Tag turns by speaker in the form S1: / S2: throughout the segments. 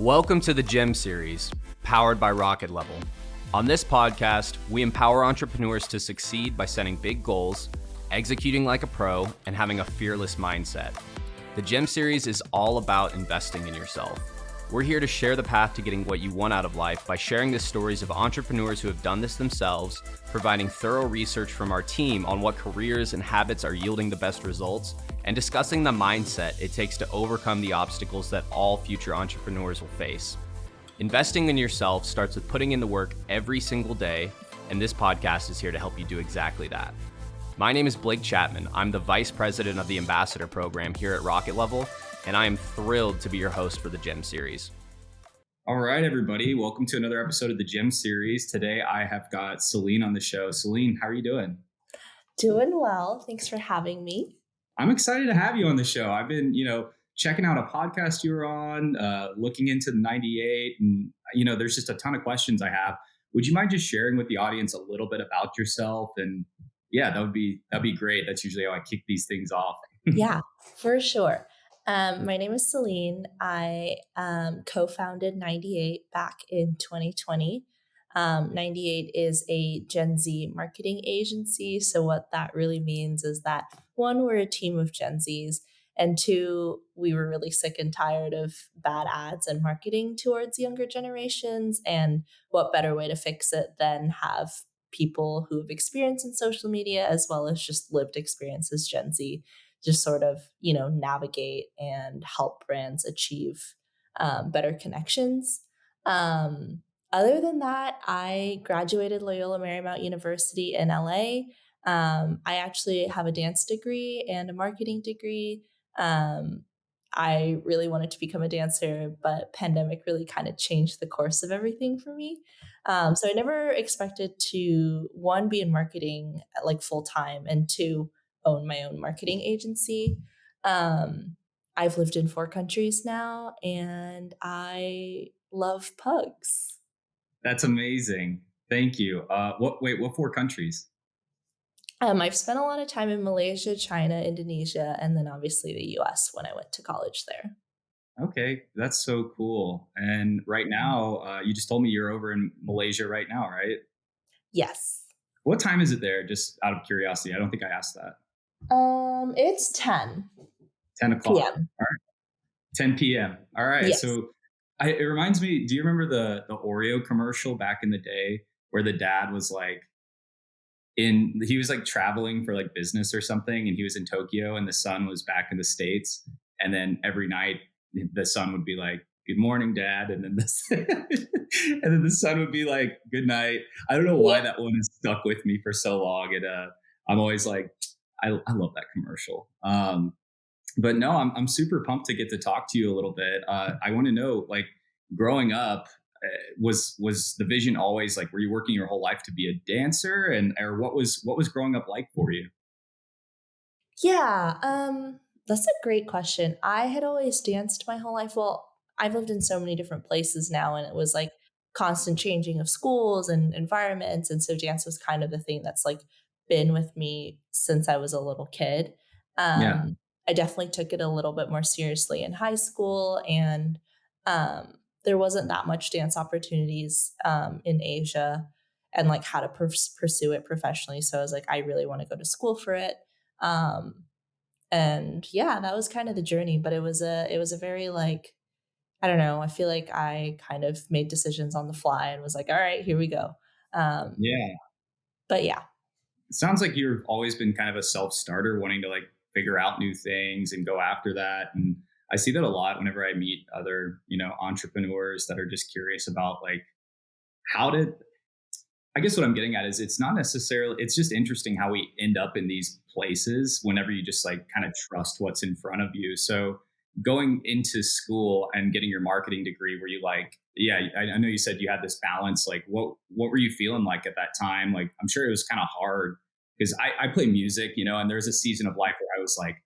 S1: Welcome to the G.E.M.Series, powered by RocketLevel. On this podcast, we empower entrepreneurs to succeed by setting big goals, executing like a pro, and having a fearless mindset. The G.E.M.Series is all about investing in yourself. We're here to share the path to getting what you want out of life by sharing the stories of entrepreneurs who have done this themselves, providing thorough research from our team on what careers and habits are yielding the best results, and discussing the mindset it takes to overcome the obstacles that all future entrepreneurs will face. Investing in yourself starts with putting in the work every single day, and this podcast is here to help you do exactly that. My name is Blake Chapman. I'm the Vice President of the Ambassador Program here at RocketLevel, and I am thrilled to be your host for the G.E.M.Series.
S2: All right, everybody. Welcome to another episode of the G.E.M.Series. Today, I have got Celine on the show. Celine, how are you doing?
S3: Doing well. Thanks for having me.
S2: I'm excited to have you on the show. I've been, checking out a podcast you were on, looking into the 98, and, there's just a ton of questions I have. Would you mind just sharing with the audience a little bit about yourself? And yeah, that'd be great. That's usually how I kick these things off.
S3: Yeah, for sure. My name is Celine. I co-founded 98 back in 2020. 98 is a Gen Z marketing agency. So what that really means is that one, we're a team of Gen Zs, and two, we were really sick and tired of bad ads and marketing towards younger generations. And what better way to fix it than have people who have experience in social media as well as just lived experience as Gen Z just sort of, navigate and help brands achieve better connections. Other than that, I graduated Loyola Marymount University in LA. I actually have a dance degree and a marketing degree. I really wanted to become a dancer, but pandemic really kind of changed the course of everything for me. So I never expected to, one, be in marketing like full time, and two, own my own marketing agency. I've lived in 4 countries now, and I love pugs.
S2: That's amazing. Thank you. What 4 countries?
S3: I've spent a lot of time in Malaysia, China, Indonesia, and then obviously the US when I went to college there.
S2: Okay, that's so cool. And right now, you just told me you're over in Malaysia right now, right?
S3: Yes.
S2: What time is it there? Just out of curiosity. I don't think I asked that.
S3: It's 10.
S2: 10 o'clock.
S3: PM.
S2: All right. 10 p.m. All right.
S3: Yes.
S2: So it reminds me, do you remember the Oreo commercial back in the day where the dad was like, he was like traveling for like business or something, and he was in Tokyo and the son was back in the States. And then every night the son would be like, "Good morning, Dad." And then the son would be like, "Good night." I don't know why that one has stuck with me for so long. And I'm always like, I love that commercial. But no, I'm super pumped to get to talk to you a little bit. I want to know, like, growing up, was the vision always like, were you working your whole life to be a dancer, or what was growing up like for you?
S3: Yeah, that's a great question. I had always danced my whole life. Well, I've lived in so many different places now, and it was like constant changing of schools and environments. And so dance was kind of the thing that's like been with me since I was a little kid.
S2: Yeah.
S3: I definitely took it a little bit more seriously in high school, and there wasn't that much dance opportunities in Asia and like how to pursue it professionally. So I was like, I really want to go to school for it. And yeah, that was kind of the journey, but it was a very like, I don't know, I feel like I kind of made decisions on the fly and was like, all right, here we go.
S2: Yeah.
S3: But yeah.
S2: It sounds like you've always been kind of a self-starter, wanting to like figure out new things and go after that. And I see that a lot whenever I meet other, entrepreneurs that are just curious about like, I guess what I'm getting at is it's just interesting how we end up in these places whenever you just like kind of trust what's in front of you. So going into school and getting your marketing degree, were you like, yeah, I know you said you had this balance. Like what were you feeling like at that time? Like, I'm sure it was kind of hard because I play music, and there was a season of life where I was like,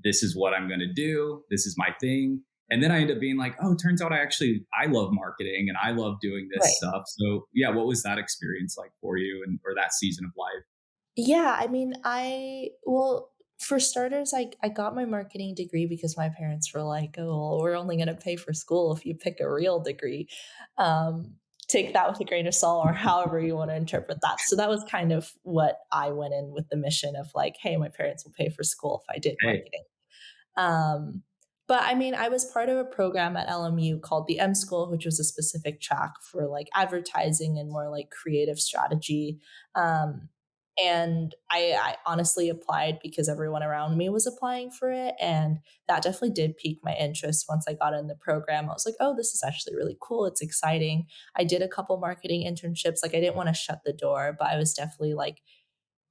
S2: this is what I'm going to do. This is my thing. And then I ended up being like, oh, it turns out I love marketing and I love doing this stuff. So yeah, what was that experience like for you or that season of life?
S3: Yeah, I mean, For starters, I got my marketing degree because my parents were like, "Oh, well, we're only going to pay for school if you pick a real degree." Um, Take that with a grain of salt, or however you want to interpret that. So that was kind of what I went in with the mission of like, "Hey, my parents will pay for school if I did
S2: Hey,
S3: marketing." Um, but I mean, I was part of a program at LMU called the M School, which was a specific track for like advertising and more like creative strategy. Um, and I honestly applied because everyone around me was applying for it. And that definitely did pique my interest once I got in the program. I was like, oh, this is actually really cool. It's exciting. I did a couple marketing internships. Like, I didn't want to shut the door, but I was definitely like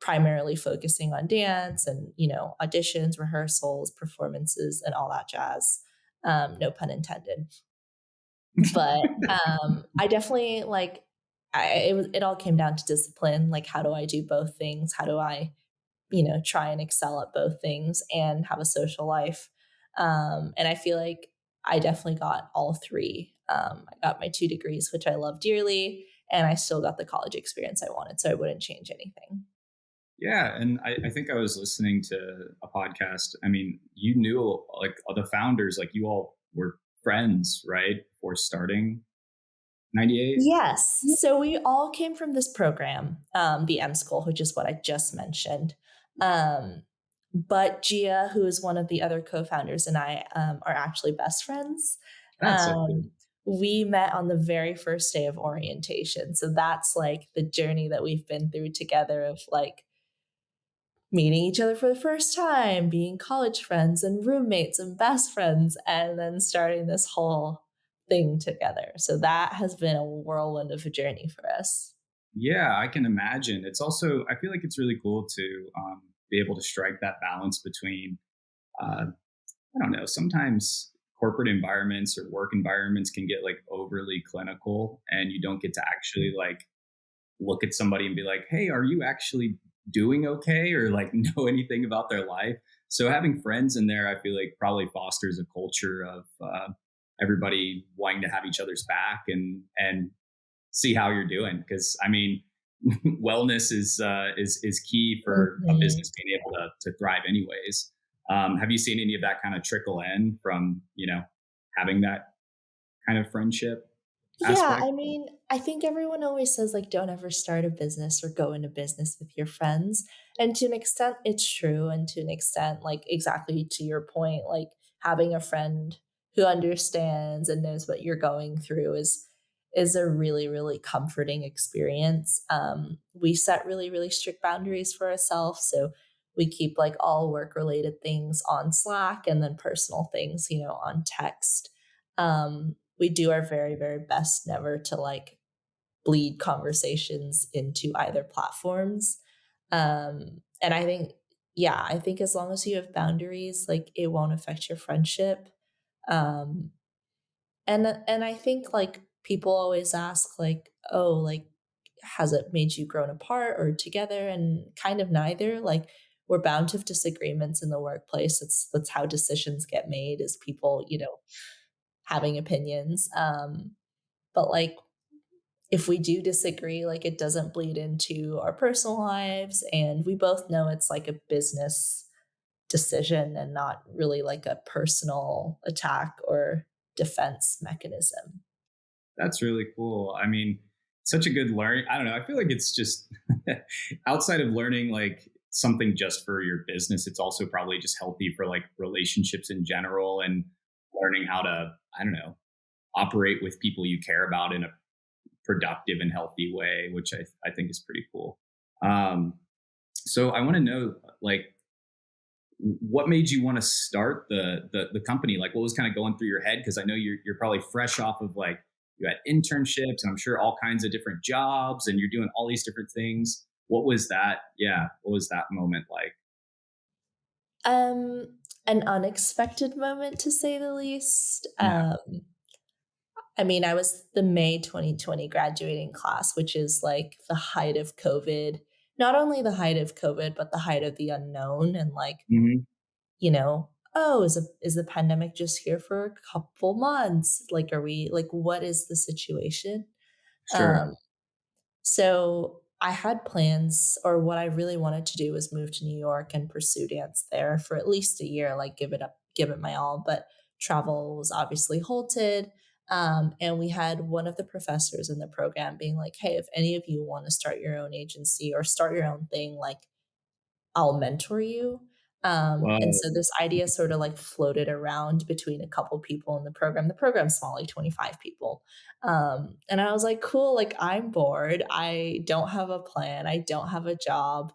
S3: primarily focusing on dance and, auditions, rehearsals, performances, and all that jazz. No pun intended. But I definitely like it all came down to discipline. Like, how do I do both things? How do I, try and excel at both things and have a social life? And I feel like I definitely got all three. I got my 2 degrees, which I love dearly, and I still got the college experience I wanted. So I wouldn't change anything.
S2: yeah, and I think I was listening to a podcast. I mean, you knew like the founders, like you all were friends, right? Before starting 98.
S3: Yes. So we all came from this program, the M School, which is what I just mentioned. Um, but Gia, who is one of the other co-founders, and I are actually best friends.
S2: That's so cool.
S3: We met on the very first day of orientation. So that's like the journey that we've been through together of like meeting each other for the first time, being college friends and roommates and best friends, and then starting this whole thing together. So that has been a whirlwind of a journey for us.
S2: Yeah, I can imagine. It's also, I feel like it's really cool to be able to strike that balance between, I don't know, sometimes corporate environments or work environments can get like overly clinical and you don't get to actually like look at somebody and be like, hey, are you actually doing okay? Or like know anything about their life. So having friends in there, I feel like probably fosters a culture of everybody wanting to have each other's back and see how you're doing. Because I mean, wellness is key for a
S3: Mhm.
S2: business being able to thrive, anyways. Have you seen any of that kind of trickle in from having that kind of friendship
S3: Yeah,
S2: aspect?
S3: I mean, I think everyone always says, like, don't ever start a business or go into business with your friends. And to an extent, it's true. And to an extent, like, exactly to your point, like, having a friend who understands and knows what you're going through is a really, really comforting experience. We set really, really strict boundaries for ourselves. So we keep like all work related things on Slack and then personal things, on text. We do our very, very best never to like bleed conversations into either platforms. And I think, yeah, I think as long as you have boundaries, like it won't affect your friendship. Um, and I think like people always ask like, oh, like has it made you grown apart or together? And kind of neither. Like we're bound to have disagreements in the workplace. That's how decisions get made is people, having opinions. But like if we do disagree, like it doesn't bleed into our personal lives. And we both know it's like a business decision and not really like a personal attack or defense mechanism.
S2: That's really cool. I mean, such a good learning. I don't know. I feel like it's just outside of learning like something just for your business, it's also probably just healthy for like relationships in general and learning how to, I don't know, operate with people you care about in a productive and healthy way, which I think is pretty cool. Um, so I want to know like what made you want to start the company? Like what was kind of going through your head? Because I know you're probably fresh off of like you had internships and I'm sure all kinds of different jobs and you're doing all these different things. What was that? Yeah, what was that moment like?
S3: An unexpected moment to say the least.
S2: Yeah.
S3: I mean, I was the May 2020 graduating class, which is like the height of COVID. Not only the height of COVID, but the height of the unknown and like,
S2: Hmm.
S3: oh, is the pandemic just here for a couple months? Like, are we like, what is the situation?
S2: Sure.
S3: Um, so I had plans, or what I really wanted to do was move to New York and pursue dance there for at least a year, like give it up, give it my all. But travel was obviously halted. And we had one of the professors in the program being like, hey, if any of you want to start your own agency or start your own thing, like I'll mentor you. And
S2: Whoa.
S3: so this idea sort of like floated around between a couple people in the program. The program's small, like 25 people. And I was like, cool, like I'm bored. I don't have a plan. I don't have a job.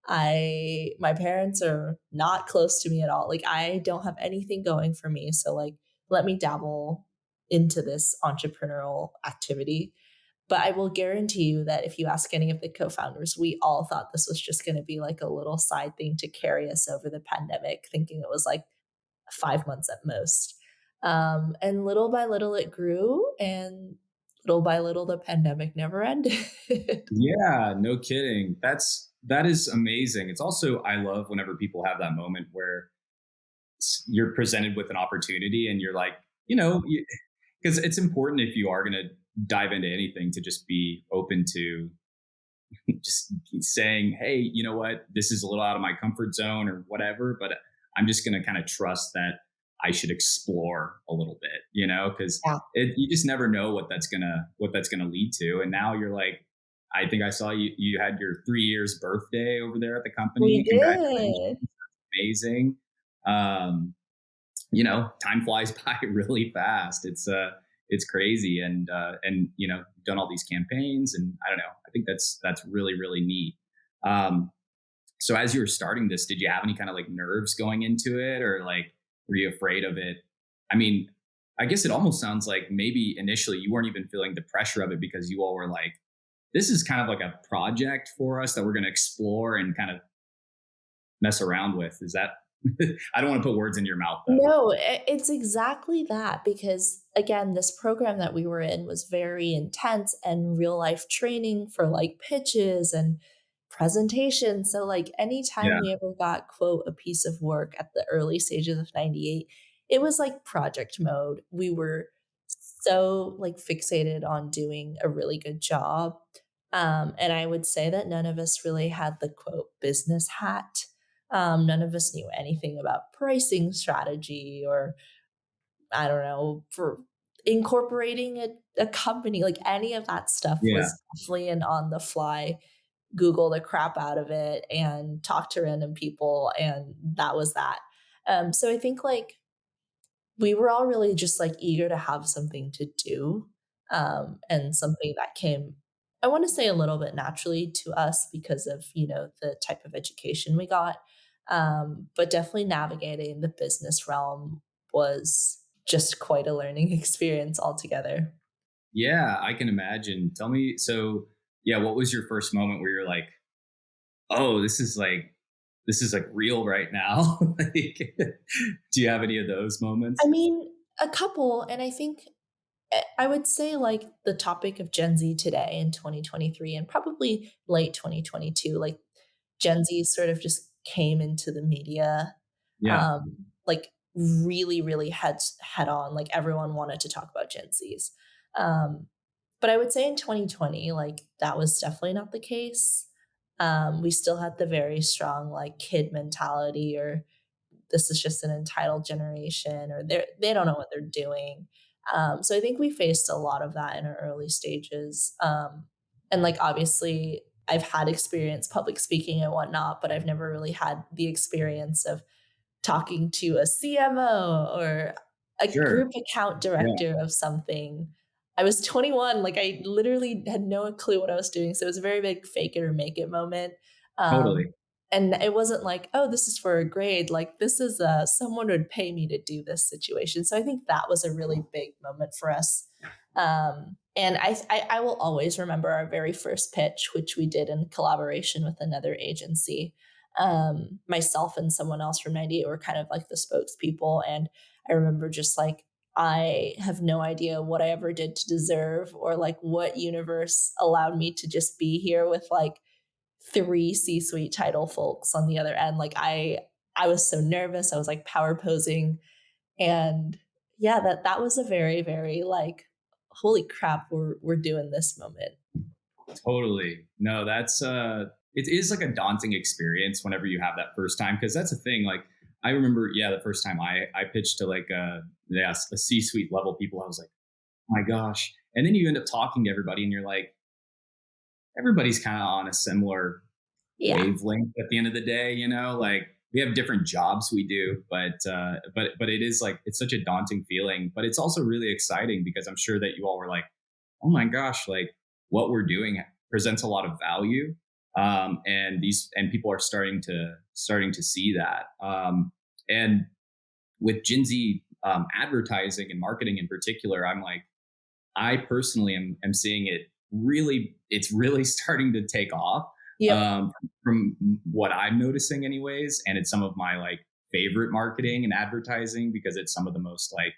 S3: My parents are not close to me at all. Like I don't have anything going for me. So like let me dabble into this entrepreneurial activity. But I will guarantee you that if you ask any of the co-founders, we all thought this was just going to be like a little side thing to carry us over the pandemic, thinking it was like 5 months at most. And little by little it grew, and little by little the pandemic never ended.
S2: Yeah, no kidding. That is amazing. It's also, I love whenever people have that moment where you're presented with an opportunity and you're like, you know, because it's important if you are going to dive into anything to just be open to just saying, hey, you know what, this is a little out of my comfort zone or whatever, but I'm just going to kind of trust that I should explore a little bit, you know, because
S3: Yeah,
S2: you just never know what that's gonna lead to. And now you're like, I think I saw you had your 3 years birthday over there at the
S3: we
S2: company. Congratulations,
S3: did.
S2: amazing. Um, you know, time flies by really fast. It's crazy, and you know, done all these campaigns, and I don't know. I think that's really really neat. Um, so as you were starting this, did you have any kind of like nerves going into it, or like were you afraid of it? I mean, I guess it almost sounds like maybe initially you weren't even feeling the pressure of it because you all were like, this is kind of like a project for us that we're going to explore and kind of mess around with. Is that I don't want to put words in your mouth though.
S3: No, it's exactly that because again, this program that we were in was very intense and real life training for like pitches and presentations. So like anytime
S2: Yeah.
S3: we ever got quote a piece of work at the early stages of 98, it was like project mode. We were so like fixated on doing a really good job. And I would say that none of us really had the quote business hat. None of us knew anything about pricing strategy or I don't know, for incorporating a company, like any of that stuff
S2: Yeah.
S3: was definitely an on the fly, Google the crap out of it and talk to random people. And that was that. So I think like we were all really just like eager to have something to do, and something that came, I want to say a little bit naturally to us because of, you know, the type of education we got. But definitely navigating the business realm was just quite a learning experience altogether.
S2: Yeah, I can imagine. Tell me, so yeah, what was your first moment where you're like, oh, this is like real right now? Like, do you have any of those
S3: I
S2: moments?
S3: mean, a couple, and I think I would say like the topic of Gen Z today in 2023 and probably late 2022, like Gen Z sort of just came into the media,
S2: Yeah,
S3: like really, really head on. Like everyone wanted to talk about Gen Zs. Um, but I would say in 2020, like that was definitely not the case. We still had the very strong like kid mentality or this is just an entitled generation or they don't know what they're doing. So I think we faced a lot of that in our early stages. And like obviously I've had experience public speaking and whatnot, but I've never really had the experience of talking to a CMO or a
S2: sure.
S3: group account
S2: Yeah,
S3: director of something. I was 21, like I literally had no clue what I was doing. So it was a very big fake it or make it moment.
S2: totally.
S3: Um, and it wasn't like, oh, this is for a grade. Like this is someone would pay me to do this situation. So I think that was a really big moment for us. And I will always remember our very first pitch, which we did in collaboration with another agency. Myself and someone else from 98 were kind of like the spokespeople. And I remember just like, I have no idea what I ever did to deserve or like what universe allowed me to just be here with like three C-suite title folks on the other end. Like I was so nervous. I was like power posing and yeah, that was a very, very like, holy crap, we're doing this moment.
S2: Totally. No, that's it is like a daunting experience whenever you have that first time, because that's the thing. Like I remember, yeah, the first time I pitched to like a C-suite level people, I was like, oh my gosh. And then you end up talking to everybody and you're like, everybody's kind of on a similar
S3: Yeah.
S2: wavelength at the end of the day, like we have different jobs we do, but it is like it's such a daunting feeling, but it's also really exciting because I'm sure that you all were like, oh my gosh, like what we're doing presents a lot of value. And people are starting to see that. And with Gen Z advertising and marketing in particular, I'm like, I personally am seeing it's really starting to take off,
S3: Yep.
S2: from what I'm noticing anyways. And it's some of my like favorite marketing and advertising because it's some of the most like,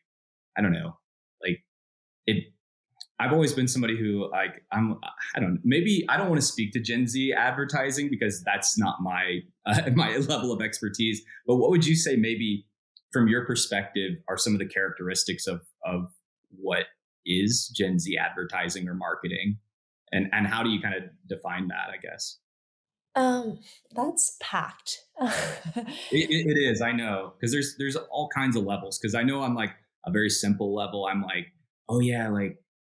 S2: I don't know, like it, I've always been somebody who like I don't maybe I don't want to speak to Gen Z advertising because that's not my my level of expertise. But what would you say maybe from your perspective are some of the characteristics of what is Gen Z advertising or marketing, and how do you kind of define that? I guess
S3: Um, that's packed.
S2: it is. I know because there's all kinds of levels. Because I know I'm like a very simple level. I'm like, oh yeah, like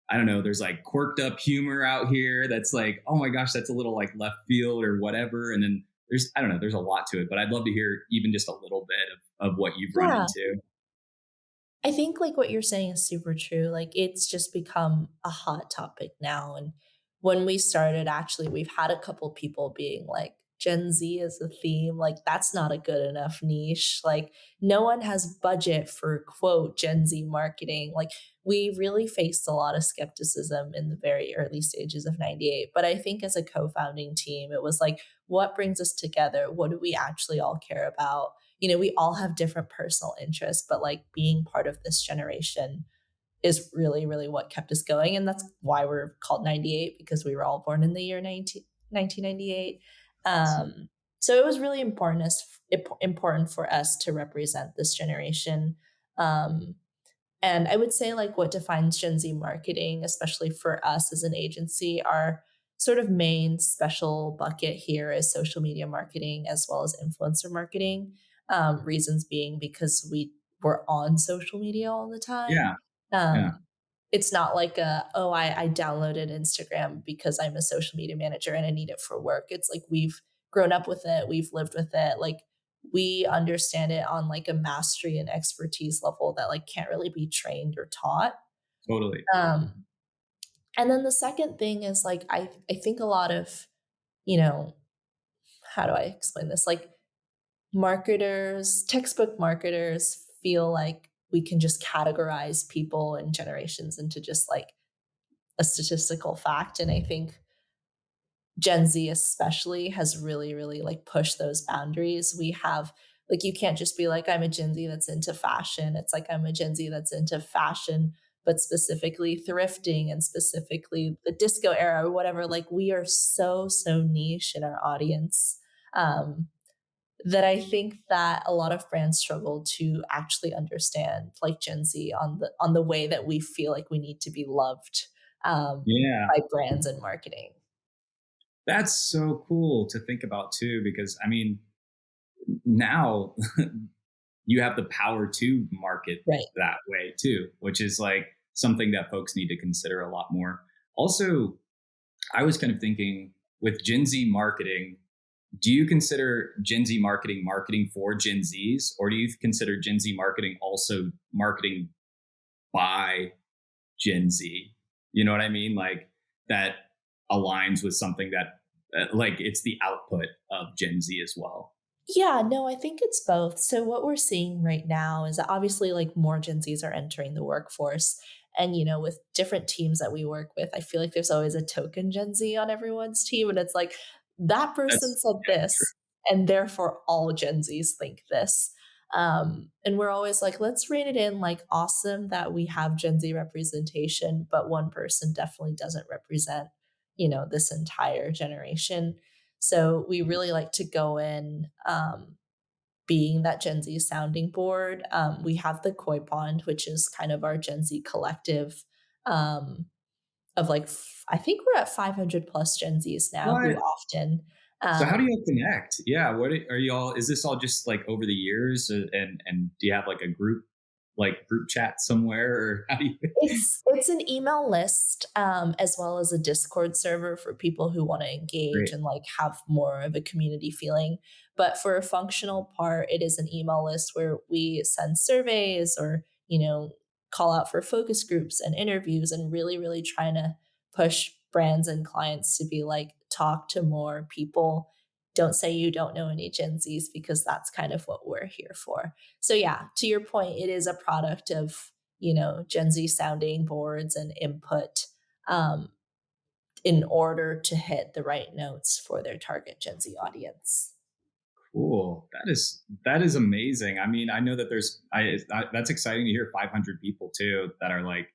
S2: I don't know. There's like quirked up humor out here that's like, oh my gosh, that's a little like left field or whatever. And then there's I don't know. There's a lot to it, but I'd love to hear even just a little bit of what you've run
S3: Yeah.
S2: into.
S3: I think like what you're saying is super true. Like it's just become a hot topic now. And when we started, actually, we've had a couple people being like, Gen Z is a theme. Like that's not a good enough niche. Like no one has budget for quote Gen Z marketing. Like we really faced a lot of skepticism in the very early stages of 98. But I think as a co-founding team, it was like, what brings us together? What do we actually all care about? We all have different personal interests, but like being part of this generation is really, really what kept us going. And that's why we're called 98 because we were all born in the year 1998.
S2: Awesome.
S3: So it was really important for us to represent this generation. Um, and I would say, like, what defines Gen Z marketing, especially for us as an agency, our sort of main special bucket here is social media marketing as well as influencer marketing. Reasons being because we were on social media all the time.
S2: Yeah. Yeah.
S3: Um, it's not like I downloaded Instagram because I'm a social media manager and I need it for work. It's like we've grown up with it, we've lived with it. Like we understand it on like a mastery and expertise level that like can't really be trained or taught.
S2: Totally.
S3: Um, and then the second thing is like I think a lot of, you know, how do I explain this? Like marketers, textbook marketers feel like we can just categorize people and generations into just like a statistical fact. And I think Gen Z especially has really, really like pushed those boundaries. We have like you can't just be like, I'm a Gen Z that's into fashion. It's like I'm a Gen Z that's into fashion, but specifically thrifting and specifically the disco era or whatever. Like we are so, so niche in our audience. Um, that I think that a lot of brands struggle to actually understand like Gen Z on the way that we feel like we need to be loved
S2: Yeah.
S3: by brands and marketing.
S2: That's so cool to think about too, because I mean, now you have the power to market
S3: Right.
S2: that way too, which is like something that folks need to consider a lot more. Also, I was kind of thinking with Gen Z marketing, do you consider Gen Z marketing for Gen Zs, or do you consider Gen Z marketing also marketing by Gen Z? You know what I mean? Like that aligns with something that, like, it's the output of Gen Z as well.
S3: Yeah, no, I think it's both. So what we're seeing right now is that obviously like more Gen Zs are entering the workforce. And with different teams that we work with, I feel like there's always a token Gen Z on everyone's team. And it's like that person
S2: That's
S3: said
S2: yeah, true.
S3: this, and therefore all Gen Zs think this. And we're always like, let's rein it in, like awesome that we have Gen Z representation, but one person definitely doesn't represent, this entire generation. So we really like to go in being that Gen Z sounding board. We have the Koi Pond, which is kind of our Gen Z collective. Um, like I think we're at 500 plus Gen Zs now who
S2: What?
S3: often
S2: So how do
S3: um,
S2: you connect? Yeah, what are y'all? Is this all just like over the years, and do you have like a group chat somewhere, or how do you?
S3: it's an email list, as well as a Discord server for people who want to engage
S2: Great.
S3: and like have more of a community feeling. But for a functional part, it is an email list where we send surveys or, call out for focus groups and interviews and really, really trying to push brands and clients to be like, talk to more people. Don't say you don't know any Gen Zs because that's kind of what we're here for. So yeah, to your point, it is a product of Gen Z sounding boards and input, um, in order to hit the right notes for their target Gen Z audience.
S2: Cool. That is amazing. I mean, I know that that's exciting to hear 500 people too that are like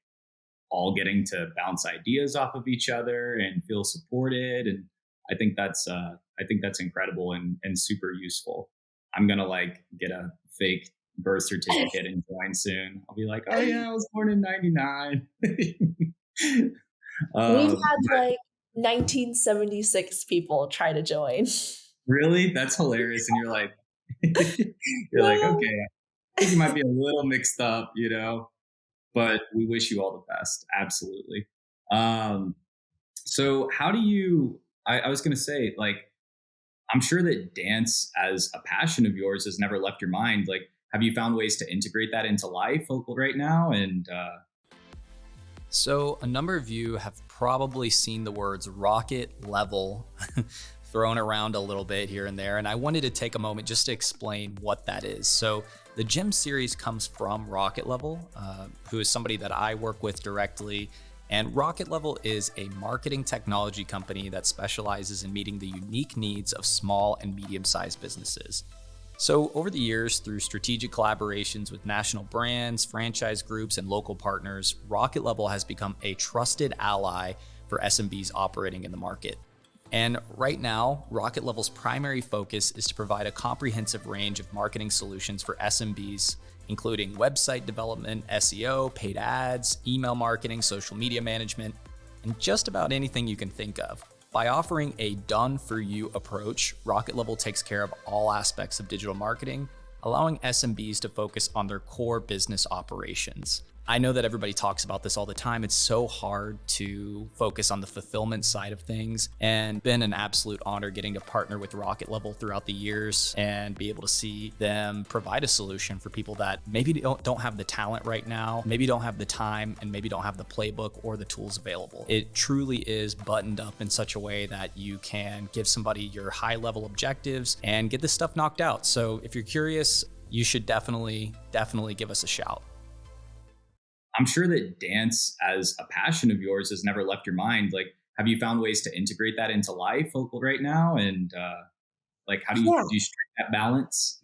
S2: all getting to bounce ideas off of each other and feel supported. And I think that's incredible and super useful. I'm gonna like get a fake birth certificate and join soon. I'll be like, oh yeah, I was born in '99.
S3: We've had
S2: But
S3: like 1976 people try to join.
S2: really, that's hilarious. And you're like, you're like,
S3: Yeah.
S2: okay, I think you might be a little mixed up, but we wish you all the best. Absolutely. Um, so how do you, I was going to say, like, I'm sure that dance as a passion of yours has never left your mind. Like, have you found ways to integrate that into life right now? And
S1: So, a number of you have probably seen the words rocket level thrown around a little bit here and there, and I wanted to take a moment just to explain what that is. So, the G.E.M.Series comes from RocketLevel, who is somebody that I work with directly. And RocketLevel is a marketing technology company that specializes in meeting the unique needs of small and medium sized businesses. So, over the years, through strategic collaborations with national brands, franchise groups, and local partners, RocketLevel has become a trusted ally for SMBs operating in the market. And right now, RocketLevel's primary focus is to provide a comprehensive range of marketing solutions for SMBs, including website development, SEO, paid ads, email marketing, social media management, and just about anything you can think of. By offering a done-for-you approach, RocketLevel takes care of all aspects of digital marketing, allowing SMBs to focus on their core business operations. I know that everybody talks about this all the time. It's so hard to focus on the fulfillment side of things, and been an absolute honor getting to partner with RocketLevel throughout the years and be able to see them provide a solution for people that maybe don't have the talent right now, maybe don't have the time, and maybe don't have the playbook or the tools available. It truly is buttoned up in such a way that you can give somebody your high level objectives and get this stuff knocked out. So if you're curious, you should definitely give us a shout.
S2: I'm sure that dance as a passion of yours has never left your mind. Like, have you found ways to integrate that into life right now? And like, how
S3: Yeah.
S2: do you strike that balance?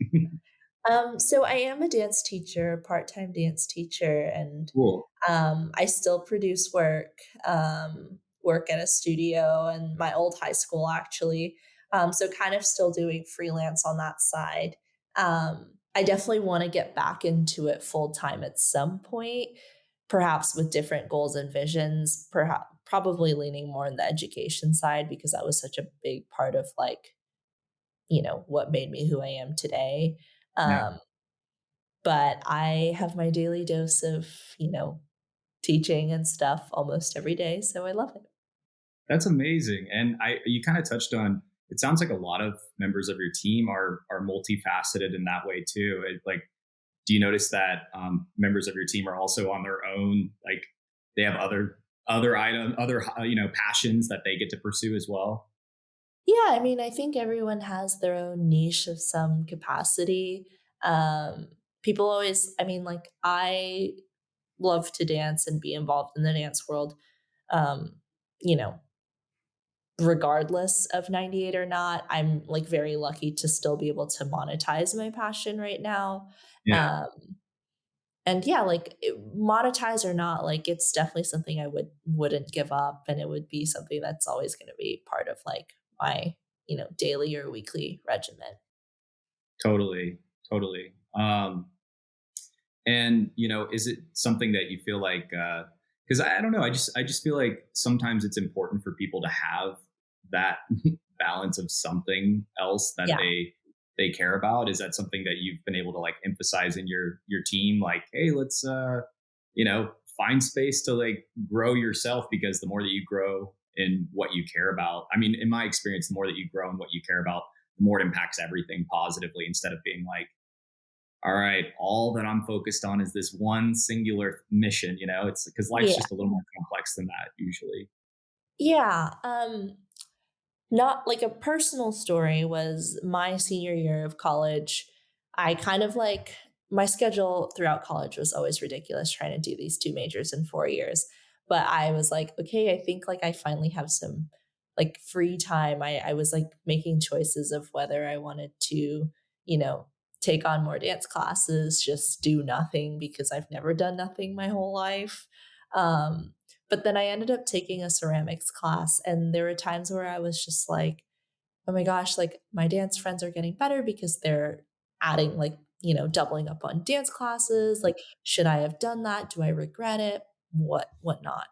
S3: So I am a dance teacher, part-time dance teacher, and
S2: Cool.
S3: I still produce work, work at a studio and my old high school actually. So kind of still doing freelance on that side. I definitely want to get back into it full time at some point, perhaps with different goals and visions, perhaps probably leaning more in the education side because that was such a big part of like, what made me who I am today.
S2: Yeah.
S3: Um, but I have my daily dose of, teaching and stuff almost every day, so I love it.
S2: That's amazing. And you kind of touched on, it sounds like a lot of members of your team are multifaceted in that way too. Like, do you notice that members of your team are also on their own, like they have other passions that they get to pursue as well?
S3: Yeah, I mean, I think everyone has their own niche of some capacity. Um, People always I mean, like, I love to dance and be involved in the dance world, um, you know, regardless of 98 or not. I'm, like, very lucky to still be able to monetize my passion right now.
S2: Yeah,
S3: Um And yeah, like, monetize or not, like, it's definitely something I wouldn't give up, and it would be something that's always gonna be part of, like, my, daily or weekly regimen.
S2: totally, totally. And is it something that you feel like? because I don't know. I just feel like sometimes it's important for people to have that balance of something else that
S3: Yeah.
S2: they care about. Is that something that you've been able to like emphasize in your team? Like, hey, let's you know, find space to like grow yourself, because the more that you grow in what you care about, I mean, in my experience, the more that you grow in what you care about, the more it impacts everything positively, instead of being like, all right, all that I'm focused on is this one singular mission. You know, it's because life's
S3: Yeah.
S2: just a little more complex than that usually.
S3: Yeah. Not like a personal story was my senior year of college. I kind of like my schedule throughout college was always ridiculous trying to do these two majors in 4 years. But I was like, okay, I think like I finally have some like free time. I was like making choices of whether I wanted to, you know, take on more dance classes, just do nothing because I've never done nothing my whole life. Um, but then I ended up taking a ceramics class, and there were times where I was just like, "Oh my gosh, like my dance friends are getting better because they're adding like, doubling up on dance classes. Like, should I have done that? Do I regret it? Whatnot?"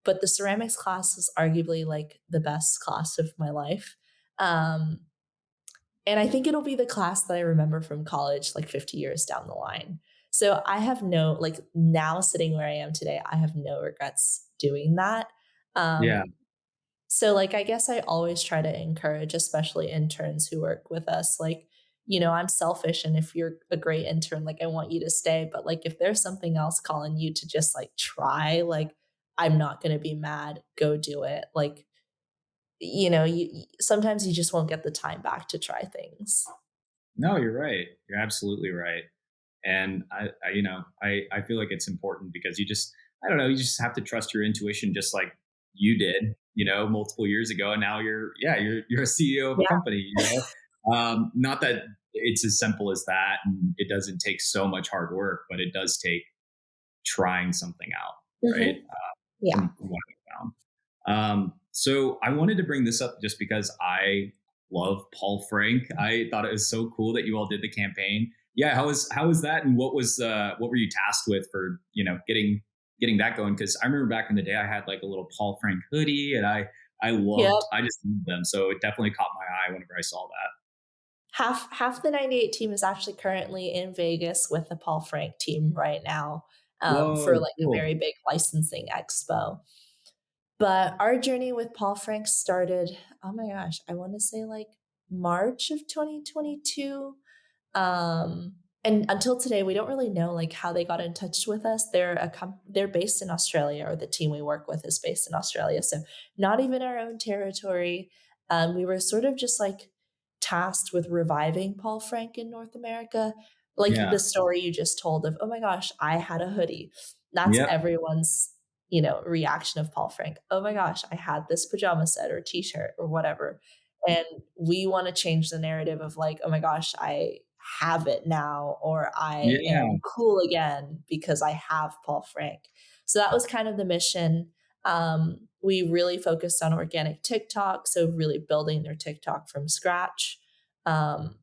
S3: But the ceramics class was arguably like the best class of my life. Um, and I think it'll be the class that I remember from college like 50 years down the line. So I have no like now sitting where I am today, I have no regrets doing that.
S2: Yeah.
S3: Um, so like I guess I always try to encourage, especially interns who work with us, like, I'm selfish and if you're a great intern, like I want you to stay. But like if there's something else calling you to just like try, like I'm not gonna be mad, go do it. Like, sometimes you just won't get the time back to try things.
S2: No, you're right. You're absolutely right. And I feel like it's important because I don't know, you just have to trust your intuition, just like you did, multiple years ago. And now you're a CEO of a
S3: Yeah.
S2: company, not that it's as simple as that. And it doesn't take so much hard work, but it does take trying something out. Right.
S3: Mhm. Yeah.
S2: From what I found. So I wanted to bring this up just because I love Paul Frank. I thought it was so cool that you all did the campaign. Yeah, how was that, and what were you tasked with for getting that going? Because I remember back in the day, I had like a little Paul Frank hoodie, and
S3: Yep.
S2: I just loved them. So it definitely caught my eye whenever I saw that.
S3: Half the 98 team is actually currently in Vegas with the Paul Frank team right now, for
S2: Whoa,
S3: like a
S2: cool.
S3: very big licensing expo. But our journey with Paul Frank started, oh my gosh, I want to say like March of 2022. Um, and until today, we don't really know like how they got in touch with us. They're based in Australia, or the team we work with is based in Australia, so not even our own territory. We were sort of just like tasked with reviving Paul Frank in North America, like the
S2: Yeah.
S3: story you just told of, oh my gosh, I had a hoodie. That's
S2: Yep.
S3: everyone's reaction of Paul Frank. Oh my gosh, I had this pajama set or t-shirt or whatever. And we want to change the narrative of like, oh my gosh, I have it now, or I
S2: Yeah.
S3: am cool again because I have Paul Frank. So that was kind of the mission. We really focused on organic TikTok, so really building their TikTok from scratch. Um,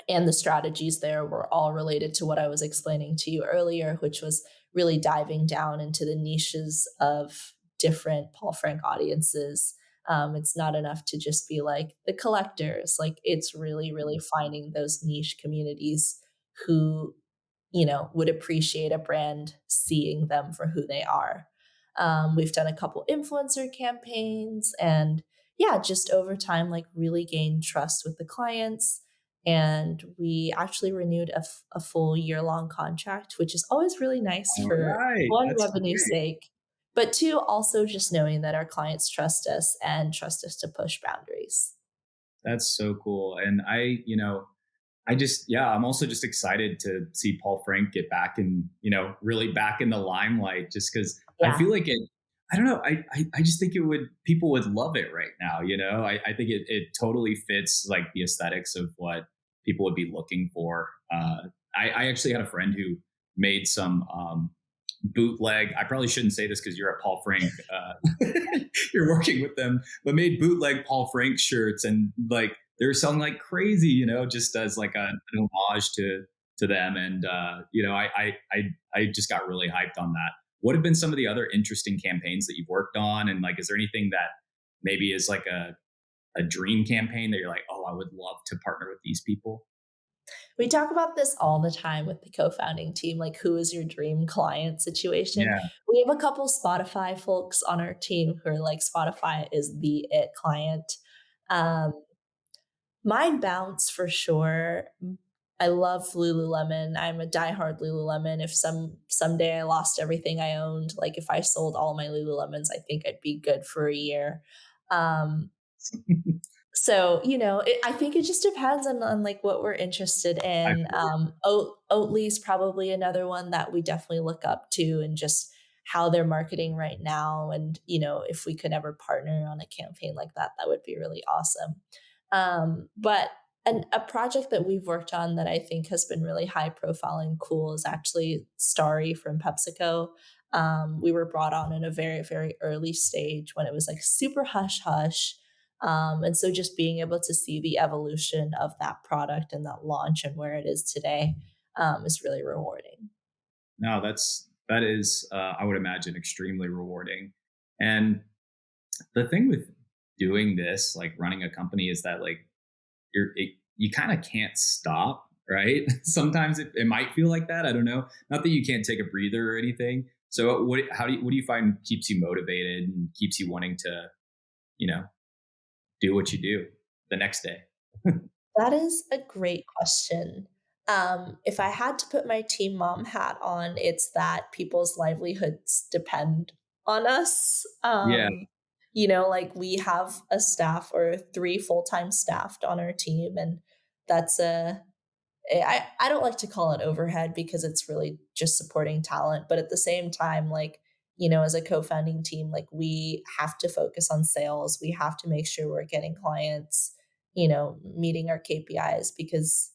S3: and the strategies there were all related to what I was explaining to you earlier, which was really diving down into the niches of different Paul Frank audiences. It's not enough to just be like the collectors. Like it's really, really finding those niche communities who, would appreciate a brand seeing them for who they are. We've done a couple influencer campaigns, and yeah, just over time, like really gained trust with the clients. And we actually renewed a full year long contract, which is always really nice
S2: All
S3: for
S2: right.
S3: one,
S2: That's
S3: revenue
S2: great.
S3: sake, but two, also just knowing that our clients trust us and trust us to push boundaries.
S2: That's so cool. And I'm also just excited to see Paul Frank get back in, really back in the limelight, just because I
S3: Yeah.
S2: feel like I don't know. I just think people would love it right now. I think it totally fits like the aesthetics of what people would be looking for. I actually had a friend who made some, bootleg. I probably shouldn't say this because you're at Paul Frank. You're working with them, but made bootleg Paul Frank shirts, and like they were selling like crazy. Just as like an homage to them. And I just got really hyped on that. what have been some of the other interesting campaigns that you've worked on? And like, is there anything that maybe is like a dream campaign that you're like, oh, I would love to partner with these people?
S3: We talk about this all the time with the co-founding team, like who is your dream client situation.
S2: Yeah.
S3: We have a couple Spotify folks on our team who are like Spotify is the it client. Um, Mine bounce for sure. I love Lululemon. I'm a diehard Lululemon. If someday I lost everything I owned, like if I sold all my Lululemons, I think I'd be good for a year. Um, so, I think it just depends on like what we're interested
S2: I
S3: in.
S2: feel you.
S3: Oatly's probably another one that we definitely look up to and just how they're marketing right now. And, if we could ever partner on a campaign like that, that would be really awesome. But a project that we've worked on that I think has been really high profile and cool is actually Starry from PepsiCo. We were brought on in a very, very early stage when it was like super hush hush, and so just being able to see the evolution of that product and that launch and where it is today is really rewarding.
S2: No, that is, I would imagine, extremely rewarding. And the thing with doing this, like running a company, is that like you kind of can't stop, right? Sometimes it might feel like that. I don't know. Not that you can't take a breather or anything. So what do you find keeps you motivated and keeps you wanting to, you know, do what you do the next day?
S3: That is a great question. If I had to put my team mom hat on, it's that people's livelihoods depend on us.
S2: Yeah,
S3: Like we have a staff or three full-time staffed on our team, and that's I don't like to call it overhead because it's really just supporting talent. But at the same time, like, as a co-founding team, like we have to focus on sales. We have to make sure we're getting clients, meeting our KPIs because,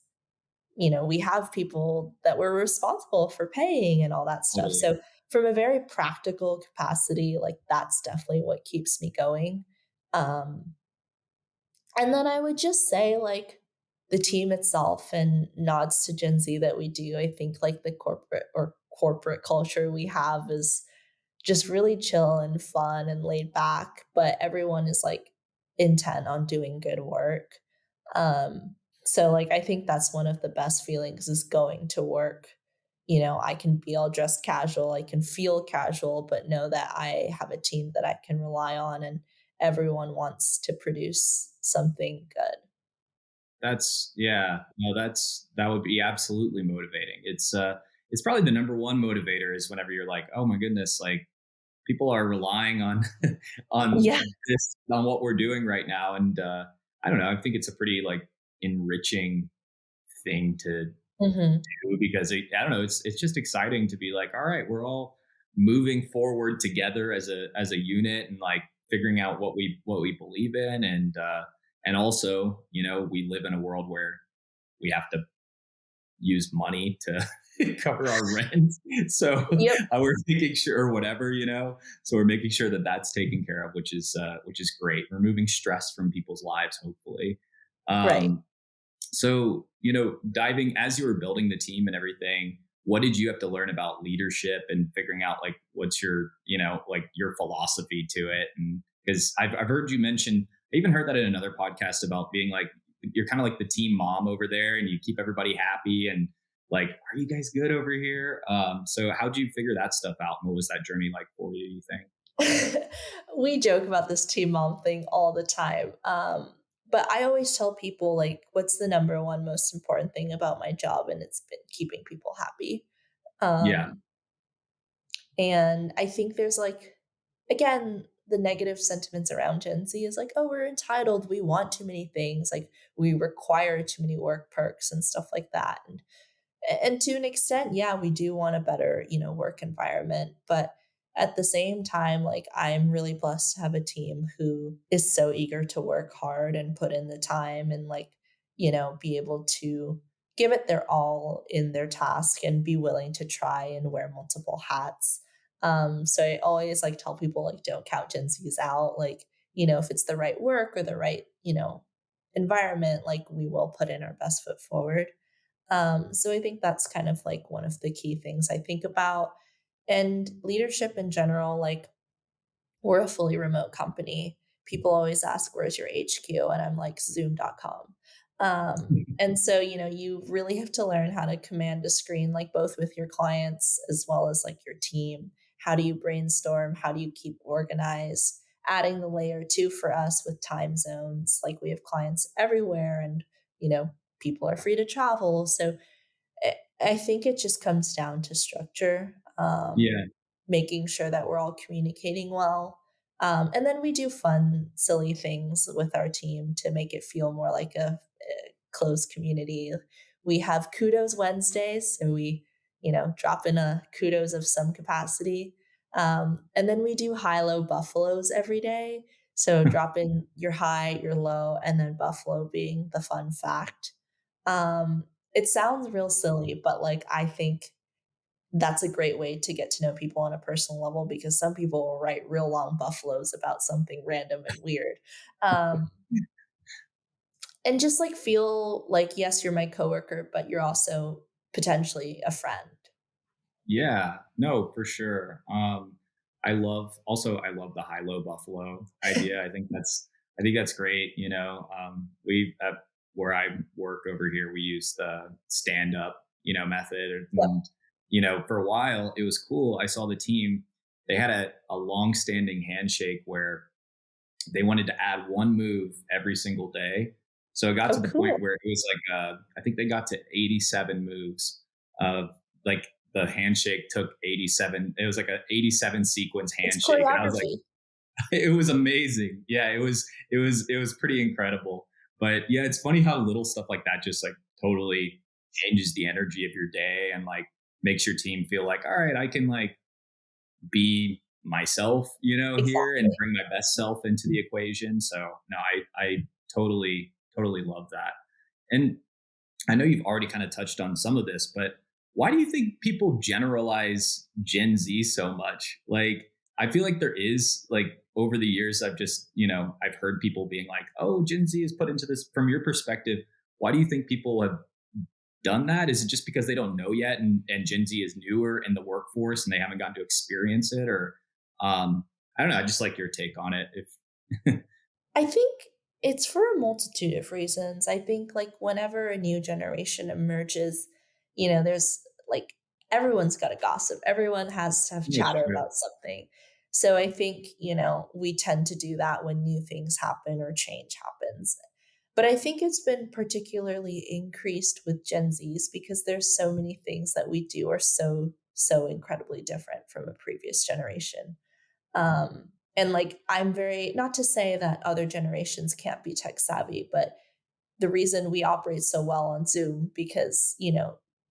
S3: we have people that we're responsible for paying and all that stuff.
S2: totally.
S3: So from a very practical capacity, like that's definitely what keeps me going. Um, and then I would just say, like, the team itself and nods to Gen Z that we do. I think, like, the corporate culture we have is just really chill and fun and laid back, but everyone is, like, intent on doing good work. Um, so, like, I think that's one of the best feelings is going to work. I can be all dressed casual, I can feel casual, but know that I have a team that I can rely on and everyone wants to produce something good.
S2: That's yeah. No, that would be absolutely motivating. It's probably the number one motivator is whenever you're like, oh my goodness, like people are relying on
S3: Yeah.
S2: on what we're doing right now. And I don't know, I think it's a pretty like enriching thing to
S3: Mhm.
S2: do because I don't know, it's just exciting to be like, all right, we're all moving forward together as a unit and like figuring out what we believe in. And also, you know, we live in a world where we have to use money to cover our rent. So
S3: Yep.
S2: we're making sure, or whatever, you know. So we're making sure that that's taken care of, which is great. Removing stress from people's lives, hopefully.
S3: Right.
S2: Um, so you know, diving as you were building the team and everything, what did you have to learn about leadership and figuring out like what's your you know like your philosophy to it? And because I've heard you mention, I even heard that in another podcast about being like you're kind of like the team mom over there and you keep everybody happy and like, are you guys good over here? So how'd you figure that stuff out? And what was that journey like for you, you think?
S3: We joke about this team mom thing all the time. But I always tell people, like, what's the number one most important thing about my job? And it's been keeping people happy.
S2: Yeah,
S3: Um, and I think there's like, again, the negative sentiments around Gen Z is like, oh, we're entitled. We want too many things. Like, we require too many work perks and stuff like that. And to an extent, yeah, we do want a better, work environment. But at the same time, like I'm really blessed to have a team who is so eager to work hard and put in the time and like, be able to give it their all in their task and be willing to try and wear multiple hats. So I always like tell people like don't count Gen Z's out. Like, if it's the right work or the right, environment, like we will put in our best foot forward. So I think that's kind of like one of the key things I think about. And leadership in general, like we're a fully remote company. People always ask, where's your HQ? And I'm like, zoom.com. And so, you really have to learn how to command a screen, like both with your clients as well as like your team. How do you brainstorm? How do you keep organized? Adding the layer two for us with time zones. Like we have clients everywhere and, people are free to travel. So I think it just comes down to structure.
S2: Yeah.
S3: Making sure that we're all communicating well. And then we do fun, silly things with our team to make it feel more like a closed community. We have kudos Wednesdays, so we, drop in a kudos of some capacity. And then we do high-low buffaloes every day. So drop in your high, your low, and then buffalo being the fun fact. It sounds real silly, but like I think that's a great way to get to know people on a personal level because some people will write real long buffaloes about something random and weird. Um, and just like feel like, yes, you're my coworker, but you're also potentially a friend.
S2: Yeah, no, for sure. I love the high low buffalo idea. I think that's great. We where I work over here, we use the stand up, method.
S3: Yep.
S2: And, for a while it was cool. I saw the team, they had a long standing handshake where they wanted to add one move every single day. So it got
S3: Oh,
S2: to the point
S3: cool.
S2: where it was like, I think they got to 87 moves of like the handshake took 87. It was like a 87 sequence
S3: It's
S2: handshake. And I was like,
S3: choreography.
S2: it was amazing. Yeah, it was pretty incredible. But yeah, it's funny how little stuff like that just like totally changes the energy of your day and like makes your team feel like, all right, I can like be myself, here and
S3: Exactly.
S2: bring my best self into the equation. So no, I totally love that. And I know you've already kind of touched on some of this, but why do you think people generalize Gen Z so much? Like, I feel like there is like over the years, I've heard people being like, oh, Gen Z is put into this from your perspective. Why do you think people have done that? Is it just because they don't know yet and Gen Z is newer in the workforce and they haven't gotten to experience it? Or I don't know. I just like your take on it. If
S3: I think it's for a multitude of reasons. I think like whenever a new generation emerges, there's like everyone's got to gossip. Everyone has to have
S2: That's
S3: chatter
S2: true.
S3: about something. So I think, we tend to do that when new things happen or change happens. But I think it's been particularly increased with Gen Zs because there's so many things that we do are so incredibly different from a previous generation. And like, I'm very, not to say that other generations can't be tech savvy, but the reason we operate so well on Zoom because,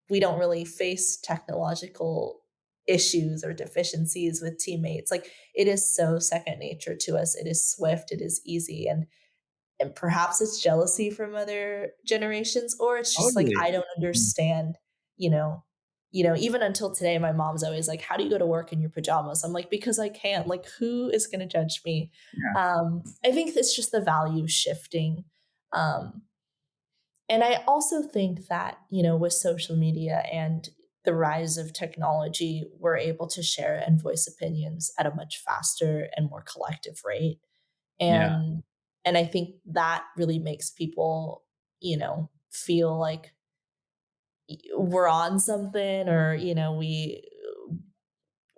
S3: we don't really face technological issues or deficiencies with teammates. Like it is so second nature to us. It is swift, it is easy. And perhaps it's jealousy from other generations or it's just like
S2: Totally.
S3: I don't understand, you know even until today my mom's always like, how do you go to work in your pajamas? I'm like, because I can. Like, who is going to judge me?
S2: Yeah,
S3: I think it's just the value shifting. um and I also think that, with social media and the rise of technology, we're able to share and voice opinions at a much faster and more collective rate.
S2: yeah,
S3: And I think that really makes people, feel like we're on something or,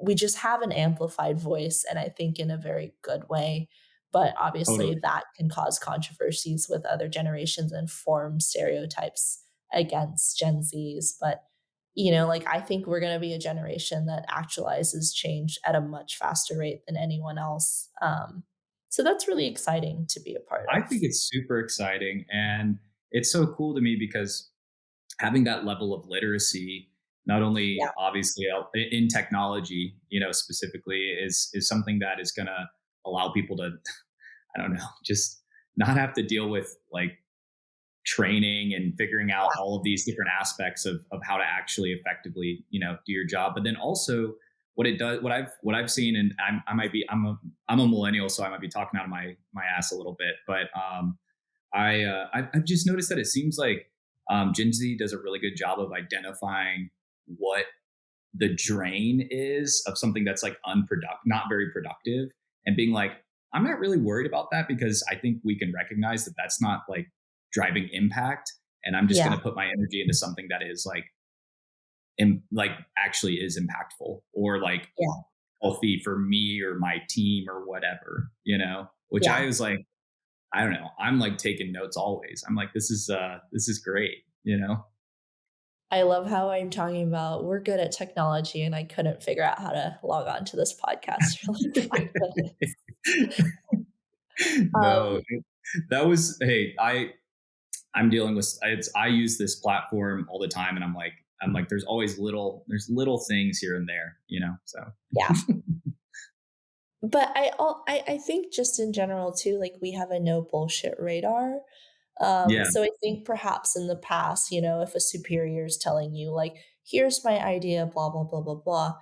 S3: we just have an amplified voice and I think in a very good way. But obviously
S2: totally.
S3: that can cause controversies with other generations and form stereotypes against Gen Zs. But like I think we're going to be a generation that actualizes change at a much faster rate than anyone else. So that's really exciting to be a part
S2: I
S3: of.
S2: think it's super exciting. And it's so cool to me because having that level of literacy, not only
S3: Yeah,
S2: obviously in technology, specifically is something that is going to allow people to, I don't know, just not have to deal with like training and figuring out
S3: yeah,
S2: all of these different aspects of how to actually effectively, do your job. But then also what it does, what I've seen, and I'm a millennial, so I might be talking out of my ass a little bit, but I've just noticed that it seems like Gen Z does a really good job of identifying what the drain is of something that's like unproductive, not very productive, and being like, I'm not really worried about that because I think we can recognize that that's not like driving impact. And I'm just
S3: Yeah.
S2: going to put my energy into something that is like actually is impactful or like
S3: Yeah.
S2: healthy for me or my team or whatever, which
S3: Yeah.
S2: I was like, I don't know. I'm like taking notes always. I'm like, this is great.
S3: I love how I'm talking about we're good at technology and I couldn't figure out how to log on to this podcast for like 5 minutes.
S2: No,
S3: Um,
S2: hey, I'm dealing with I use this platform all the time and I'm like there's little things here and there. So
S3: yeah. But I think just in general too, like we have a no bullshit radar.
S2: yeah,
S3: So I think perhaps in the past, if a superior is telling you like, here's my idea, blah, blah, blah, blah, blah,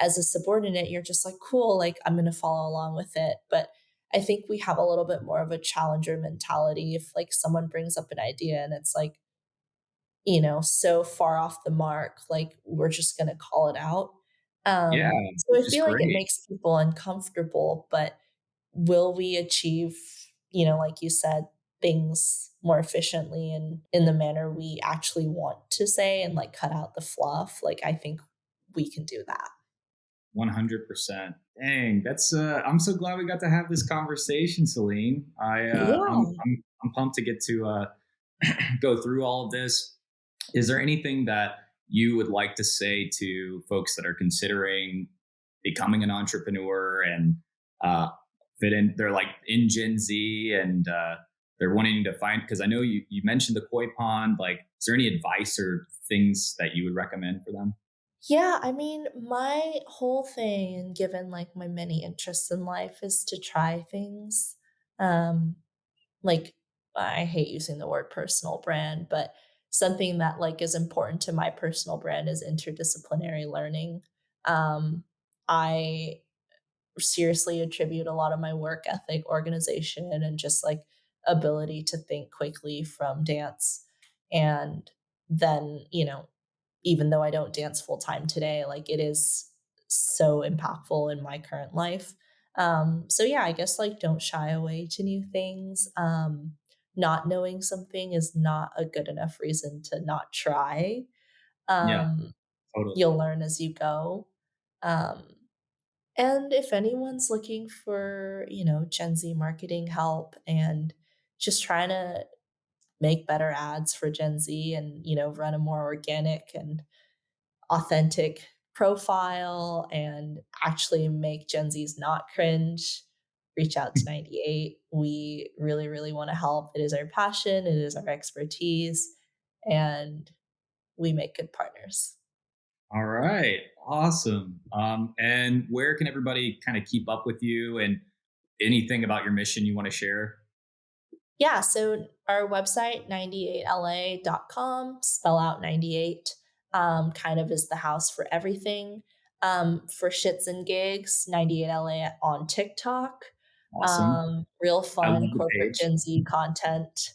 S3: as a subordinate, you're just like, cool, like I'm gonna follow along with it. But I think we have a little bit more of a challenger mentality if like someone brings up an idea and it's like, so far off the mark, like we're just going to call it out.
S2: yeah,
S3: So I
S2: which is
S3: feel like it
S2: great.
S3: makes people uncomfortable, but will we achieve, like you said, things more efficiently and in the manner we actually want to say and like cut out the fluff? Like I think we can do that.
S2: 100%. Dang, that's I'm so glad we got to have this conversation, Celine.
S3: Yeah.
S2: I'm pumped to get to go through all of this. Is there anything that you would like to say to folks that are considering becoming an entrepreneur and uh, fit in? They're like in Gen Z and they're wanting to find, because I know you mentioned the koi pond. Like, is there any advice or things that you would recommend for them?
S3: Yeah, I mean, my whole thing, given like my many interests in life, is to try things. Um, like I hate using the word personal brand, but something that like is important to my personal brand is interdisciplinary learning. I seriously attribute a lot of my work ethic, organization, and just like ability to think quickly from dance. And then, even though I don't dance full time today, like it is so impactful in my current life. So yeah, I guess like don't shy away to new things. Not knowing something is not a good enough reason to not try.
S2: Yeah,
S3: Um,
S2: totally.
S3: you'll learn as you go. Um, and if anyone's looking for, Gen Z marketing help and just trying to make better ads for Gen Z and, run a more organic and authentic profile and actually make Gen Zs not cringe, reach out to 98. We really, really want to help. It is our passion, it is our expertise, and we make good partners.
S2: All right, awesome. And where can everybody kind of keep up with you and anything about your mission you want to share?
S3: Yeah, so our website, 98la.com, spell out 98, kind of is the house for everything. For shits and gigs, 98la on TikTok.
S2: Awesome.
S3: Real
S2: I
S3: fun
S2: love the
S3: corporate
S2: page.
S3: Gen Z content.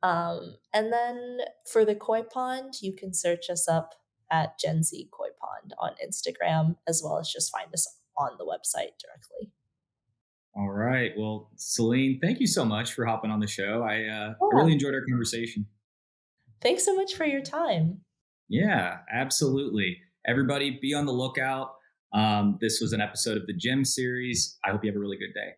S3: And then for the Koi Pond, you can search us up at Gen Z Koi Pond on Instagram, as well as just find us on the website directly.
S2: All right. Well, Celine, thank you so much for hopping on the show. I
S3: Yeah.
S2: really enjoyed our conversation.
S3: Thanks so much for your time.
S2: Yeah, absolutely. Everybody, be on the lookout. This was an episode of the G.E.M.Series. I hope you have a really good day.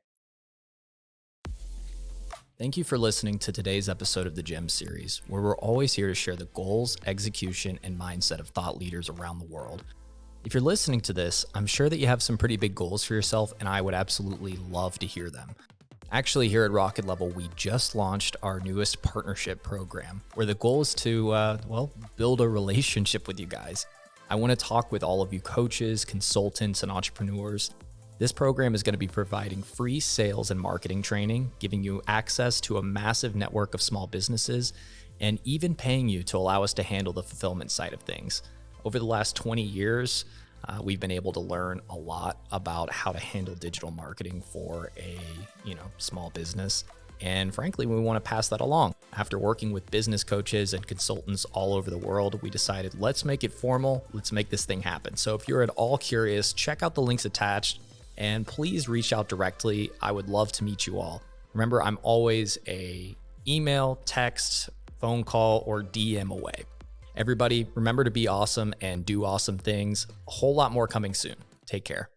S1: Thank you for listening to today's episode of the G.E.M.Series, where we're always here to share the goals, execution, and mindset of thought leaders around the world. If you're listening to this, I'm sure that you have some pretty big goals for yourself, and I would absolutely love to hear them. Actually, here at RocketLevel, we just launched our newest partnership program, where the goal is to, build a relationship with you guys. I want to talk with all of you coaches, consultants, and entrepreneurs. This program is going to be providing free sales and marketing training, giving you access to a massive network of small businesses, and even paying you to allow us to handle the fulfillment side of things. Over the last 20 years, we've been able to learn a lot about how to handle digital marketing for a small business.
S4: And frankly, we want to pass that along. After working with business coaches and consultants all over the world, we decided let's make it formal. Let's make this thing happen. So if you're at all curious, check out the links attached and please reach out directly. I would love to meet you all. Remember, I'm always a email, text, phone call, or DM away. Everybody, remember to be awesome and do awesome things. A whole lot more coming soon. Take care.